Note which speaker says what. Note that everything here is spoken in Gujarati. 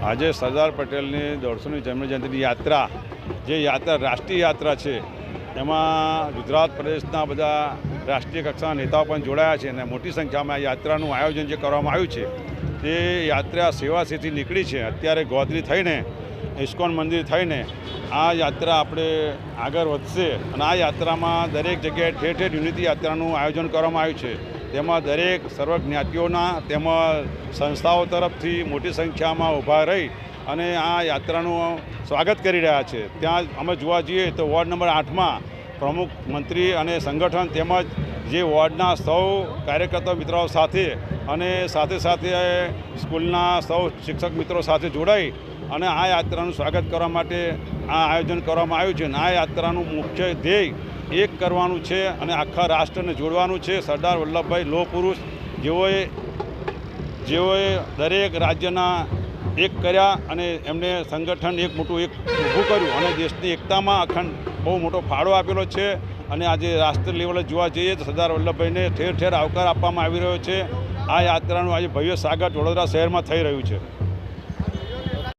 Speaker 1: આજે સરદાર પટેલની 150મી જન્મજયંતિની યાત્રા, જે યાત્રા રાષ્ટ્રીય યાત્રા છે, એમાં ગુજરાત પ્રદેશના બધા રાષ્ટ્રીય કક્ષાના નેતાઓ પણ જોડાયા છે અને મોટી સંખ્યામાં આ યાત્રાનું આયોજન જે કરવામાં આવ્યું છે તે યાત્રા સેવાસીથી નીકળી છે. અત્યારે ગોધરી થઈને ઇસ્કોન મંદિર થઈને આ યાત્રા આપણે આગળ વધશે અને આ યાત્રામાં દરેક જગ્યાએ ઠેર ઠેર યુનિટી યાત્રાનું આયોજન કરવામાં આવ્યું છે. તેમાં દરેક સર્વ જ્ઞાતિઓના તેમજ સંસ્થાઓ તરફથી મોટી સંખ્યામાં ઊભા રહી અને આ યાત્રાનું સ્વાગત કરી રહ્યા છે. ત્યાં અમે જોવા જઈએ તો વોર્ડ નંબર 8માં પ્રમુખ મંત્રી અને સંગઠન તેમજ જે વોર્ડના સૌ કાર્યકર્તા મિત્રો સાથે અને સાથે સ્કૂલના સૌ શિક્ષક મિત્રો સાથે જોડાઈ અને આ યાત્રાનું સ્વાગત કરવા માટે આ આયોજન કરવામાં આવ્યું છે. અને આ યાત્રાનું મુખ્ય ધ્યેય એક કરવાનું છે અને આખા રાષ્ટ્રને જોડવાનું છે. સરદાર વલ્લભભાઈ લોહ પુરુષ જેઓએ દરેક રાજ્યના એક કર્યા અને એમને સંગઠન એક મોટું એક ઊભું કર્યું અને દેશની એકતામાં અખંડ બહુ મોટો ફાળો આપેલો છે. અને આજે રાષ્ટ્ર લેવલે જોવા જઈએ તો સરદાર વલ્લભભાઈને ઠેર ઠેર આવકાર આપવામાં આવી રહ્યો છે. આ યાત્રાનું આજે ભવ્ય સ્વાગત વડોદરા શહેરમાં થઈ રહ્યું છે.